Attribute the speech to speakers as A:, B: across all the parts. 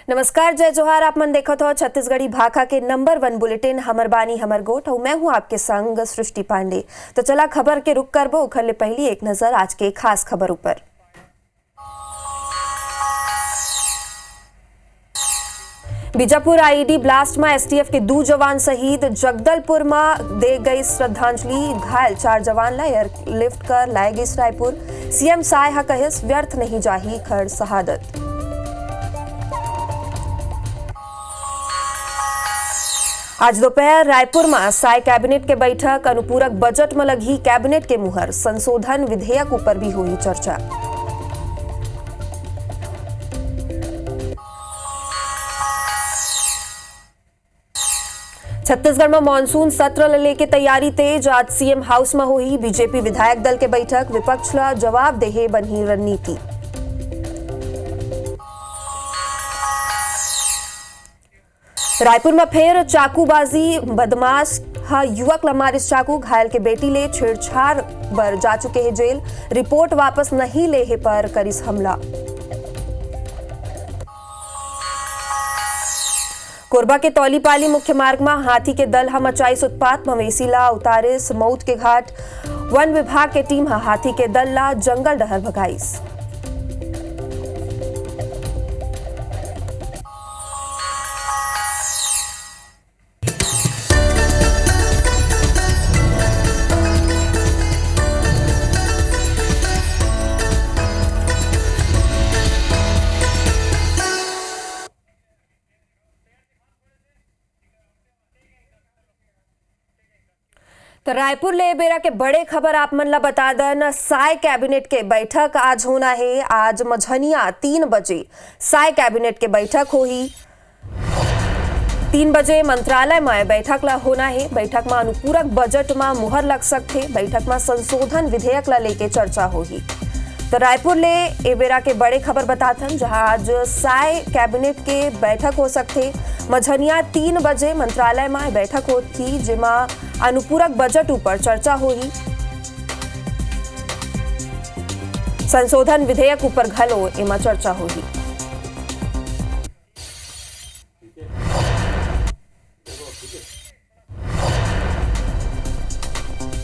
A: नमस्कार, जय जोहार। आप मन देखत हो छत्तीसगढ़ी भाखा के नंबर 1 बुलेटिन हमर बानी हमर गोठ और मैं हूं आपके संग सृष्टि पांडे। तो चला खबर के रुक करबो उखर ले पहली एक नजर आज के खास खबर ऊपर। बीजापुर आईईडी ब्लास्ट में एसटीएफ के 2 जवान शहीद। जगदलपुर में दे गई श्रद्धांजलि। घायल 4 जवान ला एयरलिफ्ट कर लाए गई रायपुर। सीएम साय हा कहिस व्यर्थ नहीं जाही खड़ शहादत। आज दोपहर रायपुर में साय कैबिनेट के बैठक। अनुपूरक बजट में लगी कैबिनेट के मुहर। संशोधन विधेयक ऊपर भी हुई चर्चा। छत्तीसगढ़ में मानसून सत्र लेके तैयारी तेज। आज सीएम हाउस में हुई बीजेपी विधायक दल के बैठक। विपक्ष ला जवाब देहे बनी रणनीति। रायपुर में फिर चाकूबाजी। बदमाश युवक ला मारिस चाकू। घायल के बेटी ले छेड़छाड़ बर जा चुके हैं जेल। रिपोर्ट वापस नहीं लेहे पर करिस हमला। कोरबा के तौलीपाली मुख्य मार्ग में हाथी के दल हा मचाइस उत्पात। मवेशी ला उतारिस मौत के घाट। वन विभाग के टीम हाथी के दल ला जंगल डहर भगाइस। तो रायपुर ले बेरा के बड़े खबर आप मन ला बता दन। साय कैबिनेट के बैठक आज होना है। आज मझनिया 3 बजे साय कैबिनेट के बैठक होही। 3 बजे मंत्रालय में बैठक ला होना है। बैठक में अनुपूरक बजट में मुहर लग सकते। बैठक में संशोधन विधेयक ला लेके चर्चा होगी। तो रायपुर ले ए बेरा के बड़े खबर बताथन जहां आज साय कैबिनेट के बैठक हो सकते। मझनिया 3 बजे मंत्रालय में बैठक होती जिमा अनुपूरक बजट ऊपर चर्चा होगी। संशोधन विधेयक ऊपर घलो एमा चर्चा होगी।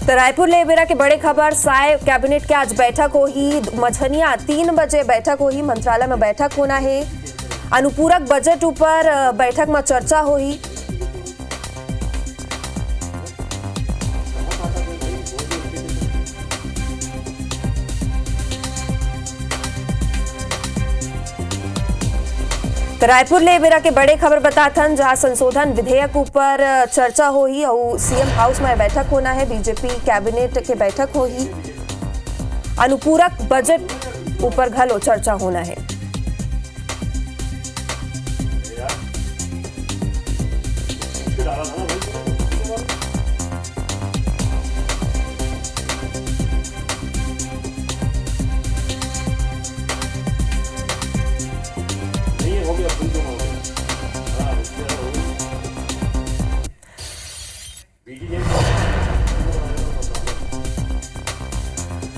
A: तो रायपुर ले बेरा के बड़े खबर साय कैबिनेट के आज बैठक होगी। मझनिया 3 बजे बैठक होगी। मंत्रालय में बैठक होना है। अनुपूरक बजट ऊपर बैठक में चर्चा होगी। तो रायपुर ले बेरा के बड़े खबर बताथन जहां संशोधन विधेयक ऊपर चर्चा होगी और सीएम हाउस में बैठक होना है। बीजेपी कैबिनेट के बैठक होगी। अनुपूरक बजट ऊपर घलो चर्चा होना है।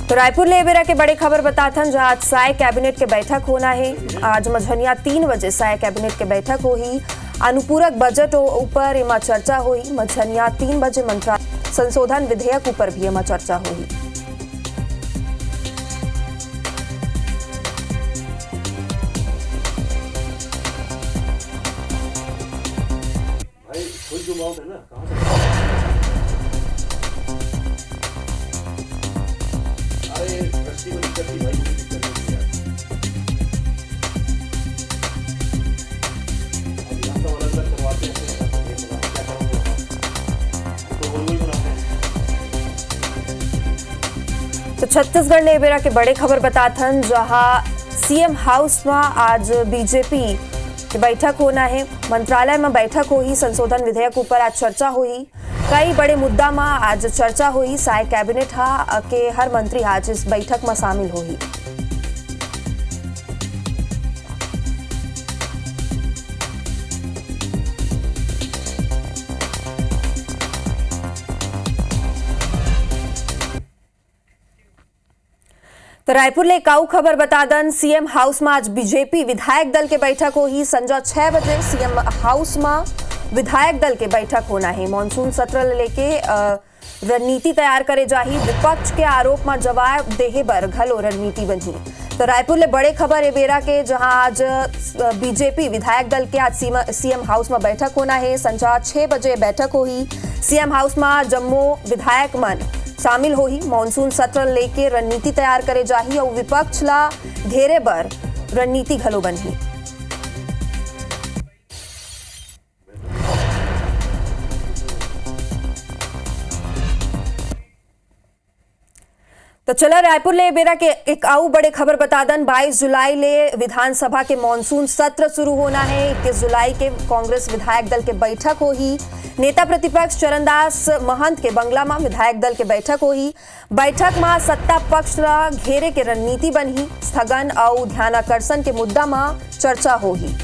A: तो रायपुर ले बेरा के बड़े खबर बताथन जहां आज साय कैबिनेट के बैठक होना है। आज मझनिया 3 बजे साय कैबिनेट के बैठक होगी। अनुपूरक बजट ऊपर एमा चर्चा हुई। मझनिया 3 बजे मंत्रालय संशोधन विधेयक ऊपर भी एमा चर्चा हुई। तो छत्तीसगढ़ ले बेरा के बड़े खबर बताथन जहां सीएम हाउस में आज बीजेपी की बैठक होना है। मंत्रालय में बैठक हुई। संशोधन विधेयक ऊपर आज चर्चा हुई। कई बड़े मुद्दा में आज चर्चा हुई। साय कैबिनेट के हर मंत्री आज इस बैठक में शामिल हुई। तो रायपुर ले काऊ खबर बता दन सीएम हाउस में आज बीजेपी विधायक दल के बैठक हो ही संजा 6 बजे सीएम हाउस में विधायक दल के बैठक होना है। मानसून सत्र लेके रणनीति तैयार करे जाही, विपक्ष के आरोप में जवाब देहे बर घलो रणनीति बनी। तो रायपुर ले बड़े खबर है बेरा के, जहां आज बीजेपी विधायक दल के आज सीएम हाउस में बैठक होना है। संजा 6 बजे बैठक हो ही सीएम हाउस में जम्मू विधायक मन शामिल हो ही मानसून सत्र लेके रणनीति तैयार करे जाही और विपक्ष ला घेरे बर रणनीति घलो बनही। तो चला रायपुर ले बेरा के एक आऊ बड़े खबर बता दन 22 जुलाई ले विधानसभा के मानसून सत्र शुरू होना है। 21 जुलाई के कांग्रेस विधायक दल के बैठक हो ही। नेता प्रतिपक्ष चरणदास महंत के बंगला में विधायक दल के बैठक हो ही। बैठक में सत्ता पक्ष ला घेरे के रणनीति बनही, स्थगन और ध्यानाकर्षण के मुद्दा में चर्चा हो ही।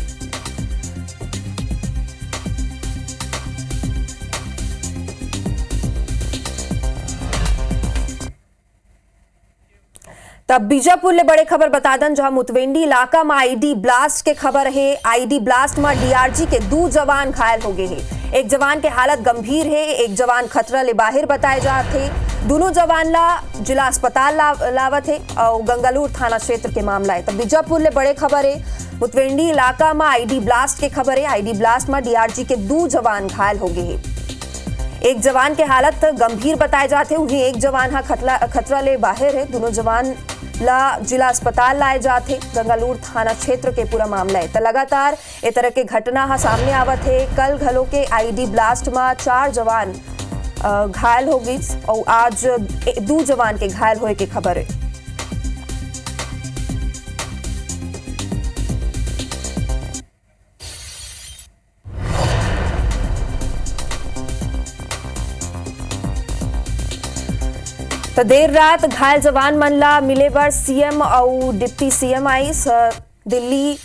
A: तब बीजापुर ले बड़े खबर बता दन, जहां मुतवेंडी इलाका में आईडी ब्लास्ट के खबर है। आईडी ब्लास्ट में डीआरजी के 2 जवान घायल हो गए हैं। एक जवान के हालत गंभीर है, एक जवान खतरा ले बाहर बताए जाते। दोनों जवान ला जिला अस्पताल लावत है और गंगालूर थाना क्षेत्र के मामला है। तब बीजापुर ले बड़े खबर है, मुतवेंडी इलाका में आईडी ब्लास्ट के खबर है। आईडी ब्लास्ट में डीआरजी के 2 जवान घायल हो गए हैं। एक जवान के हालत गंभीर बताए जाते, वहीं एक जवान खतरा ले बाहर है। दोनों जवान ला जिला अस्पताल लाए जाते। गंगालूर थाना क्षेत्र के पूरा मामला है। तो लगातार इस तरह के घटना सामने आवत है। कल घलो के आईडी ब्लास्ट में 4 जवान घायल हो गई और आज 2 जवान के घायल होए के खबर है। तो देर रात घायल जवान मन ला मिले बर सीएम और डिप्टी सीएम आई। दिल्ली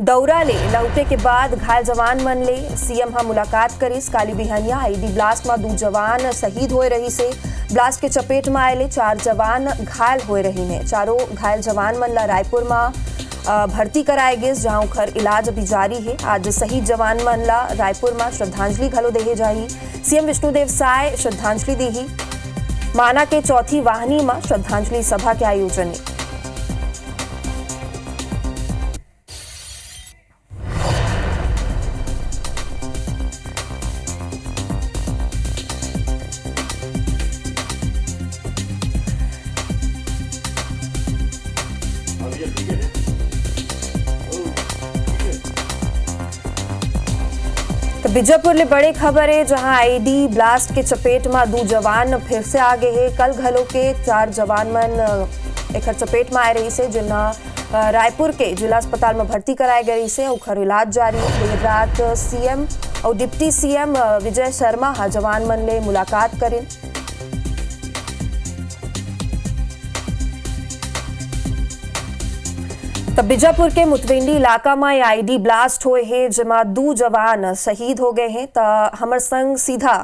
A: दौरा ले लौटे के बाद घायल जवान मन ले सीएम हा मुलाकात करिस। काली बिहानिया आईडी ब्लास्ट में 2 जवान शहीद होए रही से। ब्लास्ट के चपेट में आए ले 4 जवान घायल होए रही ने। चारों घायल जवान मन ला रायपुर में भर्ती कराए गए, जहां उखर इलाज अभी जारी है। आज शहीद जवान मन ला रायपुर में श्रद्धांजलि घलो देहे जाही। सीएम विष्णुदेव साय श्रद्धांजलि देही। माना के चौथी वाहिनी में श्रद्धांजलि सभा के आयोजन। तो बीजापुर ले बड़े खबर है, जहां आईडी ब्लास्ट के चपेट में 2 जवान फिर से आ गए हैं। कल घलो के 4 जवान मन एक चपेट में आए रही से, जिन्हें रायपुर के जिला अस्पताल में भर्ती कराए गए से। उखर इलाज जारी है। देर रात सीएम और डिप्टी सीएम विजय शर्मा हा जवान मन ले मुलाकात करें। तब बीजापुर के मुतवेंडी इलाका में आईडी ब्लास्ट हुए है, जमा 2 जवान शहीद हो गए हैं। तो हमर संग सीधा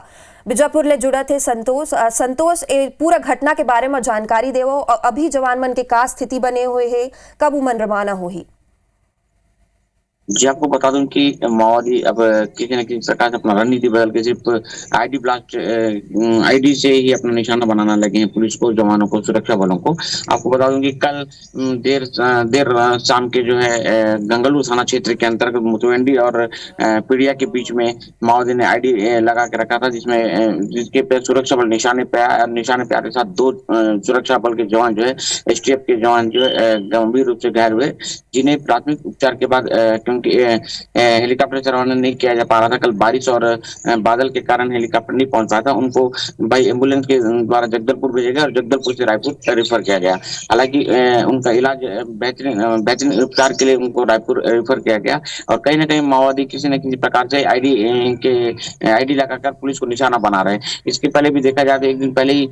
A: बीजापुर ले जुड़ा थे संतोष पूरा घटना के बारे में जानकारी देवो। अभी जवान मन के का स्थिति बने हुए है, कब उमन रवाना हुई?
B: जी, आपको बता दूं कि माओवादी अब किसी न किसी प्रकार से अपना रणनीति बदल के सिर्फ आईडी ब्लास्ट आईडी से ही अपना निशाना बनाना लगे हैं, पुलिस को, जवानों को, सुरक्षा बलों को। आपको बता दूं कि कल देर शाम के जो है गंगालूर थाना क्षेत्र के अंतर्गत मुतवेंडी और पीड़िया के बीच में माओवादी ने आईडी लगा के रखा था, जिसके पे सुरक्षा बल निशाने पे आने के साथ 2 सुरक्षा बल के जवान जो है, एसटीएफ के जवान जो है गंभीर रूप से घायल हुए, जिन्हें प्राथमिक उपचार के बाद क्योंकि हेलीकॉप्टर से रवाना नहीं किया जा पा रहा था। कल बारिश और बादल के कारण हेलीकॉप्टर नहीं पहुंच पाया था। उनको बाई एम्बुलेंस के द्वारा जगदलपुर भेजा गया और जगदलपुर से रायपुर रेफर किया गया। हालांकि उनका इलाज बेहतरीन उपचार के लिए उनको रायपुर रेफर किया गया। और कहीं ना कहीं माओवादी किसी न किसी प्रकार से आईडी लगाकर पुलिस को निशाना बना रहे हैं। इसके पहले भी देखा जाए तो एक दिन पहले ही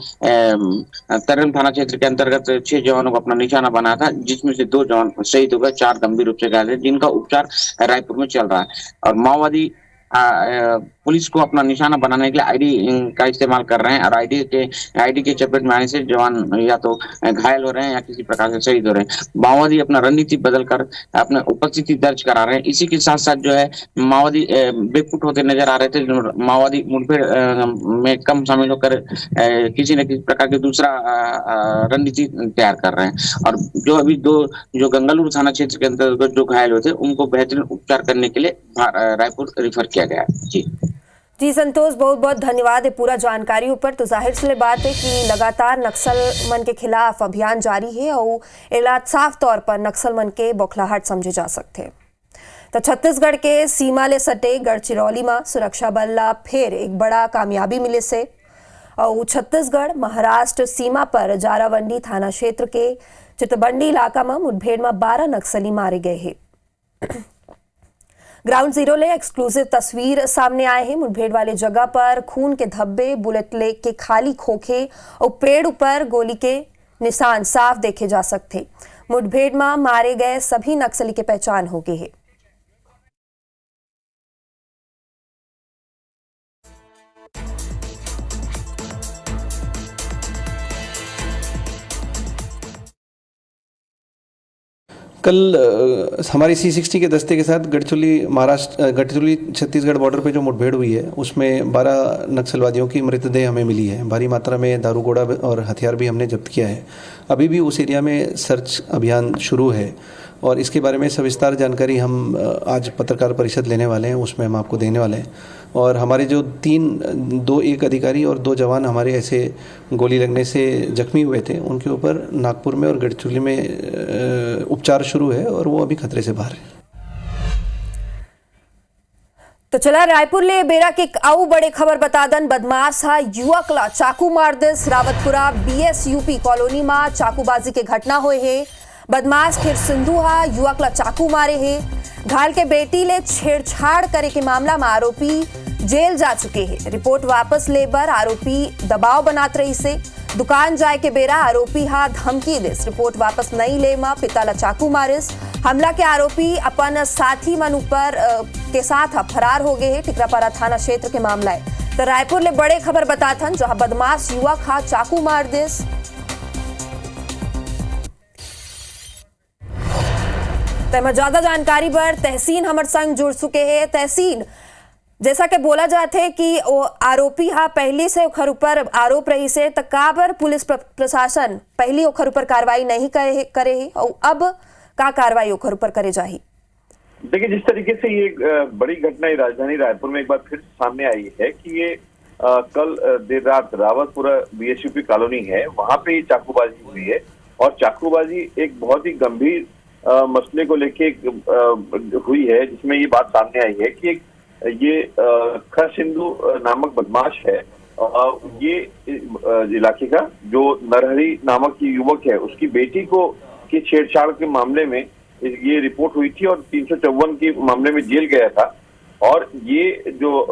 B: तरन थाना क्षेत्र के अंतर्गत 6 जवानों को अपना निशाना बनाया था, जिसमें से 2 जवान शहीद हो गए, 4 गंभीर रूप से घायल है, जिनका उपचार रायपुर में चल रहा है। और माओवादी पुलिस को अपना निशाना बनाने के लिए आईडी का इस्तेमाल कर रहे हैं और आईडी के चपेट में आने से जवान या तो घायल हो रहे हैं या किसी प्रकार से शहीद हो रहे हैं। माओवादी अपना रणनीति बदलकर अपने उपस्थिति दर्ज करा रहे हैं। इसी के साथ साथ जो है माओवादी बेखुद होते नजर आ रहे थे। माओवादी मुठभेड़ में कम शामिल होकर किसी न किसी प्रकार के दूसरा रणनीति तैयार कर रहे हैं। और जो अभी दो जो गंगालूर थाना क्षेत्र के अंतर्गत जो घायल हुए थे उनको बेहतरीन उपचार करने के लिए रायपुर रेफर किया गया है।
A: जी संतोष, बहुत बहुत धन्यवाद है पूरा जानकारी ऊपर। तो जाहिर सी बात है कि लगातार नक्सल मन के खिलाफ अभियान जारी है और इलाज साफ तौर पर नक्सल मन के बौखलाहट समझे जा सकते हैं। तो छत्तीसगढ़ के सीमा ले सटे गढ़चिरौली में सुरक्षा बल ला फिर एक बड़ा कामयाबी मिले से और छत्तीसगढ़ महाराष्ट्र सीमा पर जारावंडी थाना क्षेत्र के चितबंडी इलाका में मुठभेड़ में 12 नक्सली मारे गए हैं। ग्राउंड जीरो ले एक्सक्लूसिव तस्वीर सामने आए हैं। मुठभेड़ वाले जगह पर खून के धब्बे, बुलेट लेक के खाली खोखे और पेड़ ऊपर गोली के निशान साफ देखे जा सकते। मुठभेड़ में मारे गए सभी नक्सली की पहचान हो गई है।
C: कल हमारी C60 के दस्ते के साथ गढ़चिरौली छत्तीसगढ़ बॉर्डर पे जो मुठभेड़ हुई है उसमें 12 नक्सलवादियों की मृतदेह हमें मिली है। भारी मात्रा में दारू गोला और हथियार भी हमने जब्त किया है। अभी भी उस एरिया में सर्च अभियान शुरू है और इसके बारे में सविस्तार जानकारी हम आज पत्रकार परिषद लेने वाले हैं, उसमें हम आपको देने वाले हैं। और हमारे जो एक अधिकारी और 2 जवान हमारे ऐसे गोली लगने से जख्मी हुए थे, उनके ऊपर नागपुर में और गढ़चिरौली में उपचार शुरू है और वो अभी खतरे से बाहर है।
A: तो चला रायपुर ले बेरा के आऊ बड़े खबर बता दन। बदमाश हा युवक ला चाकू मार दिस। रावतपुरा BSUP कॉलोनी में चाकूबाजी के घटना हुए है। बदमाश फिर सिंधु हा युवक ला चाकू मारे है। घायल के बेटी ले छेड़छाड़ करे के मामला में आरोपी जेल जा चुके हैं। रिपोर्ट वापस लेबर आरोपी दबाव बनात रही से। दुकान जाए के बेरा आरोपी हा धमकी दिस। रिपोर्ट वापस नहीं ले मा पिता ला चाकू मारिस। हमला के आरोपी अपन साथी मन ऊपर के साथ फरार हो गए हैं। टिकरापारा थाना क्षेत्र के मामला है। तो रायपुर ले बड़े खबर बताथन जहां बदमाश युवक हा चाकू मार दिस। ज्यादा जानकारी पर तहसीन हमर संग जुड़ चुके हैं। तहसीन, जैसा कि बोला जाते है कि वो आरोपी हा पहले से ओखर ऊपर आरोप रही से तो काबर पुलिस प्रशासन पहली ओखर ऊपर कार्रवाई नहीं करे है और अब का कार्रवाई ओखर ऊपर करे जाही?
D: देखिए, जिस तरीके से ये बड़ी घटना राजधानी रायपुर में एक बार फिर सामने आई है कि ये कल देर रात रावतपुरा BSUP कॉलोनी है, वहां पे चाकूबाजी हुई है। और चाकूबाजी एक बहुत ही गंभीर मसले को लेके हुई है, जिसमें ये बात सामने आई है कि ये खर सिंधु नामक बदमाश है। ये इलाके का जो नरहरी नामक युवक है, उसकी बेटी को की छेड़छाड़ के मामले में ये रिपोर्ट हुई थी और 354 के मामले में जेल गया था। और ये जो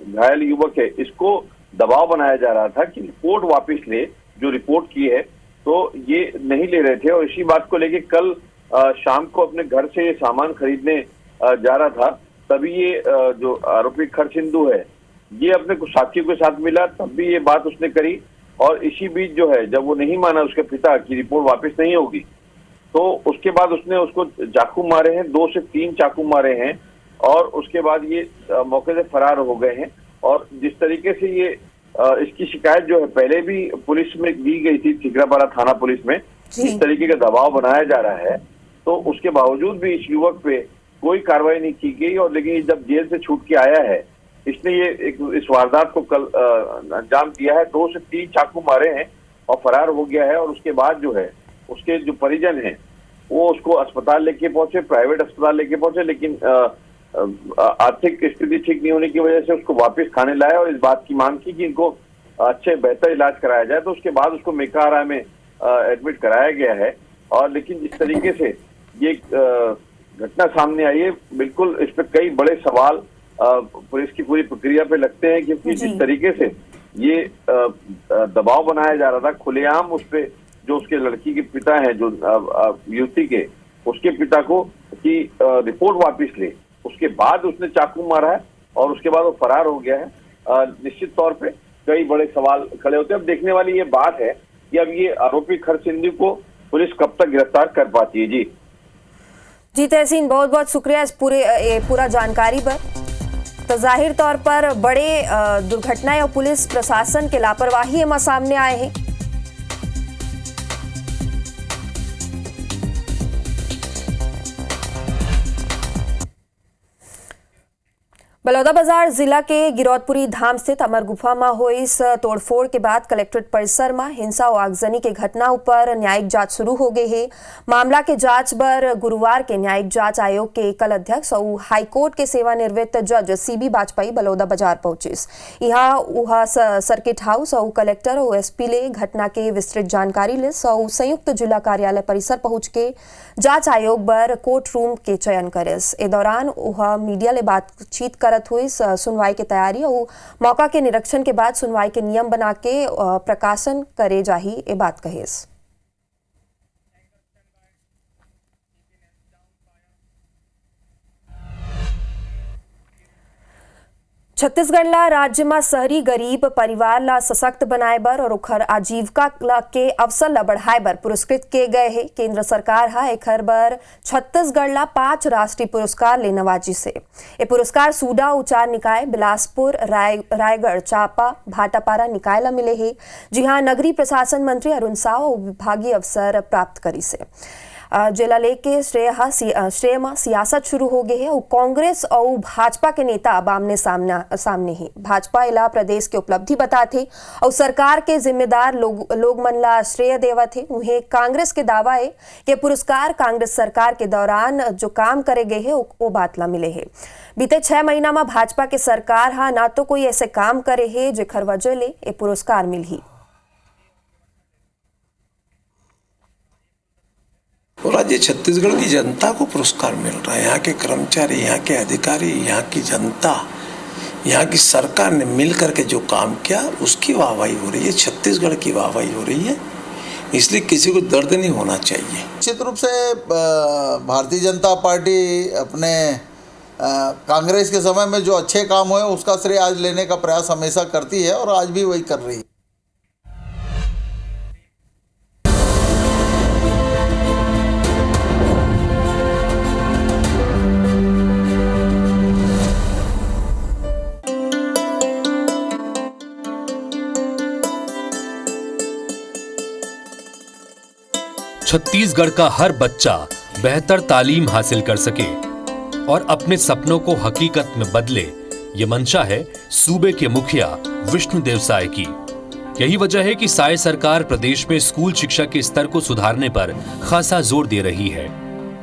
D: घायल युवक है, इसको दबाव बनाया जा रहा था कि रिपोर्ट वापस ले। जो रिपोर्ट की है तो ये नहीं ले रहे थे और इसी बात को लेके कल शाम को अपने घर से ये सामान खरीदने जा रहा था। तभी ये जो आरोपी खर सिंधु है, ये अपने कुछ साथियों के साथ मिला, तब भी ये बात उसने करी। और इसी बीच जो है, जब वो नहीं माना उसके पिता की रिपोर्ट वापस नहीं होगी, तो उसके बाद उसने उसको चाकू मारे हैं, 2 से 3 चाकू मारे हैं और उसके बाद ये मौके से फरार हो गए हैं। और जिस तरीके से ये इसकी शिकायत जो है पहले भी पुलिस में दी गई थी, टिकरापारा थाना पुलिस में, इस तरीके का दबाव बनाया जा रहा है, तो उसके बावजूद भी इस युवक पे कोई कार्रवाई नहीं की गई। और लेकिन जब जेल से छूट के आया है, इसने ये इस वारदात को कल अंजाम दिया है। 2 से 3 चाकू मारे हैं और फरार हो गया है। और उसके बाद जो है, उसके जो परिजन हैं वो उसको अस्पताल लेके पहुंचे, प्राइवेट अस्पताल लेके पहुंचे, लेकिन आर्थिक स्थिति ठीक नहीं होने की वजह से उसको वापस थाने लाए और इस बात की मांग की कि इनको अच्छे बेहतर इलाज कराया जाए। तो उसके बाद उसको मेकाहारा में एडमिट कराया गया है। और लेकिन जिस तरीके से ये घटना सामने आई है, बिल्कुल इस पे कई बड़े सवाल पुलिस की पूरी प्रक्रिया पे लगते हैं, क्योंकि जिस तरीके से ये दबाव बनाया जा रहा था खुलेआम उस पे, जो उसके लड़की के पिता हैं, जो युवती के, उसके पिता को कि रिपोर्ट वापस ले, उसके बाद उसने चाकू मारा है। और उसके बाद वो फरार हो गया है। निश्चित तौर पे कई बड़े सवाल खड़े होते हैं। अब देखने वाली ये बात है कि अब ये आरोपी खरसिंधु को पुलिस कब तक गिरफ्तार कर पाती है। जी
A: तहसीन, बहुत बहुत शुक्रिया इस पूरा जानकारी पर। तो जाहिर तौर पर बड़े दुर्घटनाएं और पुलिस प्रशासन के लापरवाही एमा सामने आए हैं। बलौदाबाजार जिला के गिरौदपुरी धाम स्थित अमर गुफा में हुई इस तोड़फोड़ के बाद कलेक्ट्रेट परिसर में हिंसा और आगजनी के घटना पर न्यायिक जांच शुरू हो गई है। मामला के जांच पर गुरुवार के न्यायिक जांच आयोग के एकल अध्यक्ष और हाईकोर्ट के सेवानिवृत्त जज सीबी वाजपेयी बलौदाबाजार पहुंचे। यहाँ सर्किट हाउस और कलेक्टर और एसपी ले घटना के विस्तृत जानकारी ले और संयुक्त जिला कार्यालय परिसर पहुंच के जांच आयोग पर कोर्ट रूम के चयन करे। ए दौरान वह मीडिया ले बातचीत करत हुई सुनवाई की तैयारी और मौका के निरीक्षण के बाद सुनवाई के नियम बना के प्रकाशन करे जाही ये बात कहेस। छत्तीसगढ़ ला राज्य में शहरी गरीब परिवार ला सशक्त बनाए बर और ओखर आजीविका के अवसर ला बढ़ाए बर पुरस्कृत किए गए हैं। केंद्र सरकार हा एखर बर छत्तीसगढ़ ला 5 राष्ट्रीय पुरस्कार ले नवाजी से। ये पुरस्कार सूडा उचार निकाय, बिलासपुर, रायगढ़, चापा, भाटापारा निकाय ला मिले हैं। जी हाँ, नगरीय प्रशासन मंत्री अरुण साव विभागीय अवसर प्राप्त करी से। जिला लेके श्रेय में सियासत शुरू हो गई है और कांग्रेस और भाजपा के नेता अब आमने सामने ही। भाजपा इला प्रदेश के उपलब्धि बताते और सरकार के जिम्मेदार लोग मन ला श्रेय देवत है। उन्हें कांग्रेस के दावा है कि पुरस्कार कांग्रेस सरकार के दौरान जो काम करे गए है वो बात ला मिले है। बीते 6 महीना में भाजपा के सरकार हा ना तो कोई ऐसे काम करे है जेखर वजह ले ये पुरस्कार मिल ही।
E: और आज ये छत्तीसगढ़ की जनता को पुरस्कार मिल रहा है। यहाँ के कर्मचारी, यहाँ के अधिकारी, यहाँ की जनता, यहाँ की सरकार ने मिल करके जो काम किया उसकी वाहवाही हो रही है, छत्तीसगढ़ की वाहवाही हो रही है। इसलिए किसी को दर्द नहीं होना चाहिए।
F: निश्चित रूप से भारतीय जनता पार्टी अपने कांग्रेस के समय में जो अच्छे काम हुए उसका श्रेय आज लेने का प्रयास हमेशा करती है और आज भी वही कर रही है।
G: छत्तीसगढ़ का हर बच्चा बेहतर तालीम हासिल कर सके और अपने सपनों को हकीकत में बदले, ये मंशा है सूबे के मुखिया विष्णुदेव साय की। यही वजह है कि साय सरकार प्रदेश में स्कूल शिक्षा के स्तर को सुधारने पर खासा जोर दे रही है।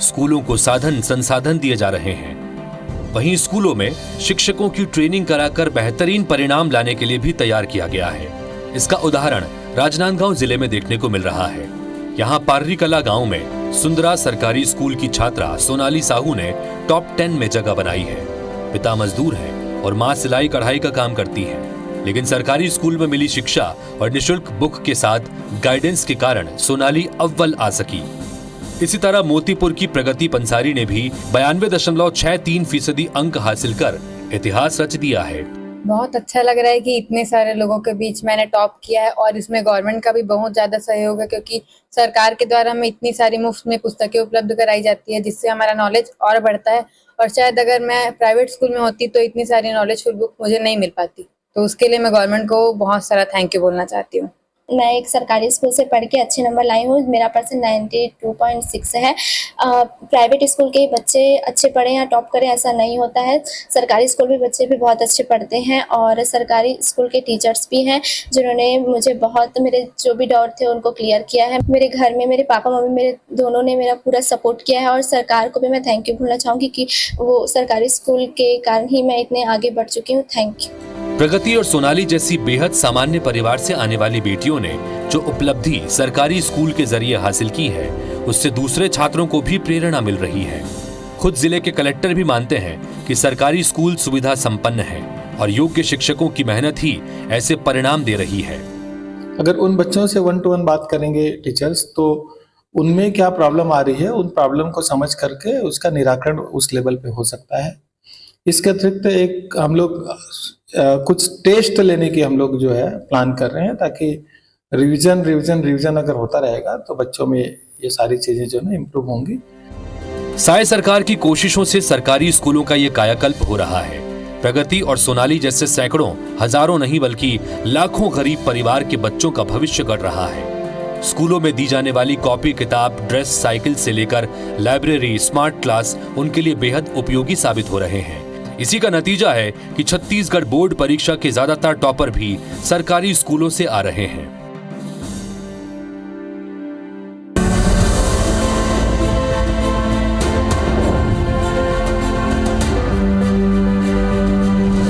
G: स्कूलों को साधन संसाधन दिए जा रहे हैं। वहीं स्कूलों में शिक्षकों की ट्रेनिंग कराकर बेहतरीन परिणाम लाने के लिए भी तैयार किया गया है। इसका उदाहरण राजनांदगांव जिले में देखने को मिल रहा है। यहाँ पार्री कला गांव में सुंदरा सरकारी स्कूल की छात्रा सोनाली साहू ने टॉप 10 में जगह बनाई है। पिता मजदूर हैं और मां सिलाई कढ़ाई का काम करती है, लेकिन सरकारी स्कूल में मिली शिक्षा और निशुल्क बुक के साथ गाइडेंस के कारण सोनाली अव्वल आ सकी। इसी तरह मोतीपुर की प्रगति पंसारी ने भी 92.63% अंक हासिल कर इतिहास रच दिया है।
H: बहुत अच्छा लग रहा है कि इतने सारे लोगों के बीच मैंने टॉप किया है और इसमें गवर्नमेंट का भी बहुत ज़्यादा सहयोग है, क्योंकि सरकार के द्वारा हमें इतनी सारी मुफ्त में पुस्तकें उपलब्ध कराई जाती है, जिससे हमारा नॉलेज और बढ़ता है। और शायद अगर मैं प्राइवेट स्कूल में होती तो इतनी सारी नॉलेजफुल बुक मुझे नहीं मिल पाती। तो उसके लिए मैं गवर्नमेंट को बहुत सारा थैंक यू बोलना चाहती हूँ।
I: मैं एक सरकारी स्कूल से पढ़ के अच्छे नंबर लाई हूँ। मेरा परसेंट 92.6 है। प्राइवेट स्कूल के बच्चे अच्छे पढ़े या टॉप करें ऐसा नहीं होता है। सरकारी स्कूल में बच्चे भी बहुत अच्छे पढ़ते हैं और सरकारी स्कूल के टीचर्स भी हैं जिन्होंने मुझे बहुत मेरे जो भी डाउट थे उनको क्लियर किया है। मेरे घर में मेरे पापा मम्मी मेरे दोनों ने मेरा पूरा सपोर्ट किया है और सरकार को भी मैं थैंक यू बोलना चाहूँगी कि वो सरकारी स्कूल के कारण ही मैं इतने आगे बढ़ चुकी हूँ। Thank you.
G: प्रगति और सोनाली जैसी बेहद सामान्य परिवार से आने वाली बेटियों ने जो उपलब्धि सरकारी स्कूल के जरिए हासिल की है, उससे दूसरे छात्रों को भी प्रेरणा मिल रही है। खुद जिले के कलेक्टर भी मानते हैं कि सरकारी स्कूल सुविधा संपन्न है और योग्य शिक्षकों की मेहनत ही ऐसे परिणाम दे रही है।
J: अगर उन बच्चों से 1-to-1 बात करेंगे टीचर्स, तो उनमें क्या प्रॉब्लम आ रही है, उन प्रॉब्लम को समझ करके उसका निराकरण उस लेवल पे हो सकता है। इसके अतिरिक्त एक हम लोग कुछ टेस्ट लेने की हम लोग जो है प्लान कर रहे हैं, ताकि रिवीजन अगर होता रहेगा तो बच्चों में ये सारी चीजें जो है इम्प्रूव होंगी।
G: साय सरकार की कोशिशों से सरकारी स्कूलों का ये कायाकल्प हो रहा है। प्रगति और सोनाली जैसे सैकड़ों, हजारों नहीं बल्कि लाखों गरीब परिवार के बच्चों का भविष्य गढ़ रहा है। स्कूलों में दी जाने वाली कॉपी, किताब, ड्रेस, साइकिल से लेकर लाइब्रेरी, स्मार्ट क्लास उनके लिए बेहद उपयोगी साबित हो रहे हैं। इसी का नतीजा है कि छत्तीसगढ़ बोर्ड परीक्षा के ज्यादातर टॉपर भी सरकारी स्कूलों से आ रहे हैं।